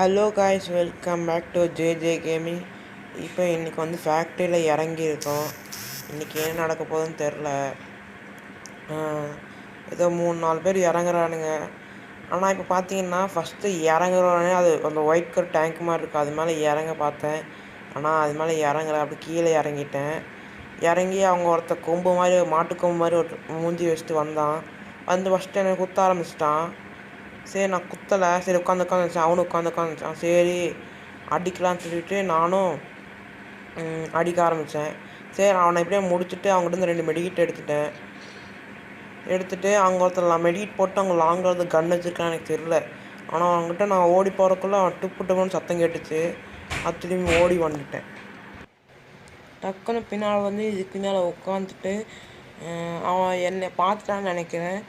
Hello guys, welcome back to J gaming. இப்போ இன்றைக்கி வந்து ஃபேக்ட்ரியில் இறங்கியிருக்கோம். இன்றைக்கி என்ன நடக்க போகுதுன்னு தெரில. ஏதோ 3-4 பேர் இறங்குறானுங்க. ஆனால் இப்போ பார்த்தீங்கன்னா ஃபஸ்ட்டு இறங்குறோடனே அது அந்த ஒயிட் கலர் டேங்க் மாதிரி இருக்குது, அது மேலே இறங்க பார்த்தேன். ஆனால் அது மேலே இறங்கலை, அப்படி கீழே இறங்கிட்டேன். இறங்கி அவங்க ஒருத்தர் கொம்பு மாதிரி, மாட்டுக்கொம்பு மாதிரி ஒரு மூஞ்சி வச்சுட்டு வந்தான். வந்து ஃபஸ்ட்டு என்னை குத்த ஆரம்பிச்சிட்டான். சரி, நான் குத்தலை. சரி, உட்காந்துச்சான். அவனும் உட்காந்துச்சான். சரி, அடிக்கலான்னு சொல்லிட்டு நானும் அடிக்க ஆரம்பித்தேன். சரி, அவனை எப்படியே முடிச்சுட்டு அவங்ககிட்ட 2 மெடிக்கிட் எடுத்துகிட்டு அவங்க ஒருத்தர் நான் மெடிக்கிட் போட்டு அவங்க லாங்கில் வந்து கன் வச்சுருக்கான்னு எனக்கு தெரில. ஆனால் அவங்ககிட்ட நான் ஓடி போகிறக்குள்ளே அவன் டுப்புன்னு சத்தம் கேட்டுச்சு. அது திரும்பி ஓடி வந்துட்டேன். டக்குன்னு பின்னால் வந்து இதுக்கு பின்னால் உட்காந்துட்டு அவன் என்னை பார்த்துட்டான்னு நினைக்கிறேன்.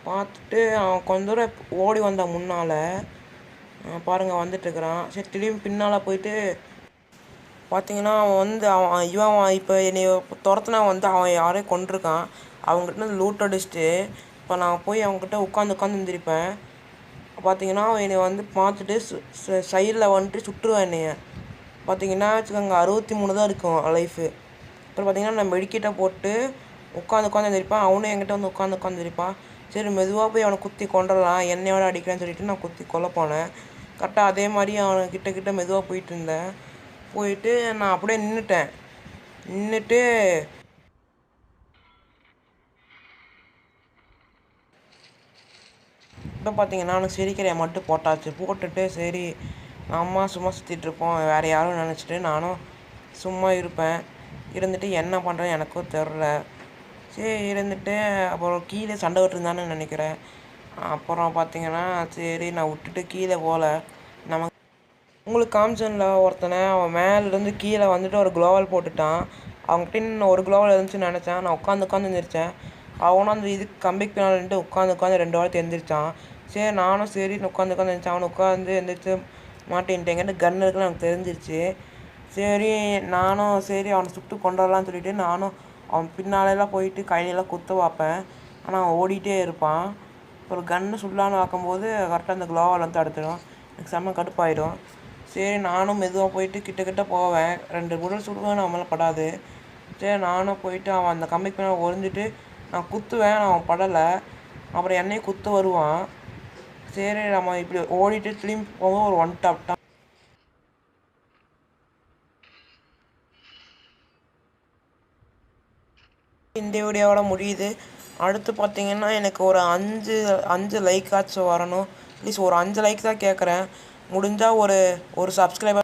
பார்த்துட்டு அவன் கொஞ்ச தூரம் ஓடி வந்தான் முன்னால். பாருங்கள், வந்துட்டுருக்குறான். சரி, திரும்பி பின்னால் போயிட்டு பார்த்தீங்கன்னா அவன் இப்போ என்னை துரத்துனா வந்து அவன் யாரையும் கொண்டிருக்கான். அவங்ககிட்ட லூட் அடிச்சுட்டு இப்போ நான் போய் அவங்ககிட்ட உட்காந்து இருந்திருப்பேன். பார்த்தீங்கன்னா அவன் என்னை வந்து பார்த்துட்டு சைடில் வந்துட்டு சுட்டுருவான் என்னைய. பார்த்தீங்கன்னா வச்சுக்கோங்க, 63 தான் இருக்கும் லைஃபு. அப்புறம் பார்த்தீங்கன்னா நான் மெடிக்கிட்ட போட்டு உட்காந்து இருந்திருப்பான். அவனும் என்கிட்ட வந்து உட்காந்துருப்பான். சரி, மெதுவாக போய் அவனை குத்தி கொண்டுடலாம், என்னையோட அடிக்கிறேன்னு சொல்லிட்டு நான் குத்தி கொல்ல போனேன். கரெக்டாக அதே மாதிரி அவனை கிட்ட மெதுவாக போயிட்டு இருந்தேன். போயிட்டு நான் அப்படியே நின்றுட்டு இப்போ பார்த்தீங்கன்னா அவனுக்கு சிரிக்கிறைய மட்டும் போட்டுட்டு சரி அம்மா சும்மா சுற்றிட்டுருப்போம், வேறு யாரும் நினச்சிட்டு நானும் சும்மா இருந்துட்டு என்ன பண்ணுறேன்னு எனக்கும் தெரில. சரி, இருந்துட்டு அப்புறம் கீழே சண்டை விட்டுருந்தான்னு நினைக்கிறேன். அப்புறம் பார்த்தீங்கன்னா சரி நான் விட்டுட்டு கீழே போகல. உங்களுக்கு காமிச்சன்ல ஒருத்தனை, அவன் மேலேருந்து கீழே வந்துட்டு ஒரு குளோவல் போட்டுட்டான். அவங்ககிட்ட இன்னும் ஒரு குளோவல் இருந்துச்சுன்னு நினச்சேன். நான் உட்காந்து எழுந்திரிச்சேன். அவனும் அந்த இதுக்கு கம்பிக்கு பின்னால்ட்டு உட்காந்து 2 வாரத்தை எழுந்திரிச்சான். சரி, நானும் சரின்னு உட்காந்து எழுந்திரிச்சேன். அவனை உட்காந்து எழுந்திரிச்சு மாட்டேன்ட்டேங்கிட்ட கன் இருக்குன்னு எனக்கு தெரிஞ்சிருச்சு. சரி, நானும் சரி அவனை சுட்டு கொண்டுடலான்னு சொல்லிட்டு நானும் அவன் பின்னாலெல்லாம் போயிட்டு கையிலெல்லாம் குத்த பார்ப்பேன். ஆனால் அவன் ஓடிட்டே இருப்பான். ஒரு கன்று சுடலான்னு பார்க்கும்போது கரெக்டாக அந்த குளோவல் வந்து தடுத்துடும். எனக்கு செம்ம கடுப்பாயிடும். சரி, நானும் மெதுவாக போயிட்டு கிட்ட போவேன். 2 புல்லட் சுடுவேன், அவன் மேலே படாது. சரி, நானும் போயிட்டு அவன் அந்த கம்பிக்கு மேலே ஒழிஞ்சிட்டு நான் குத்துவேன், அவன் படலை. அப்புறம் என்னையும் குத்த வருவான். சரி, நம்ம இப்படி ஓடிட்டு திரும்பி போவோம். ஒரு 1 டாப் தான் இந்த வீடியோவோட முடியுது. அடுத்து பார்த்தீங்கன்னா எனக்கு ஒரு 5 லைக் ஆச்சும் வரணும். ப்ளீஸ், ஒரு 5 லைக் தான் கேட்குறேன். முடிஞ்சால் ஒரு சப்ஸ்கிரைபர்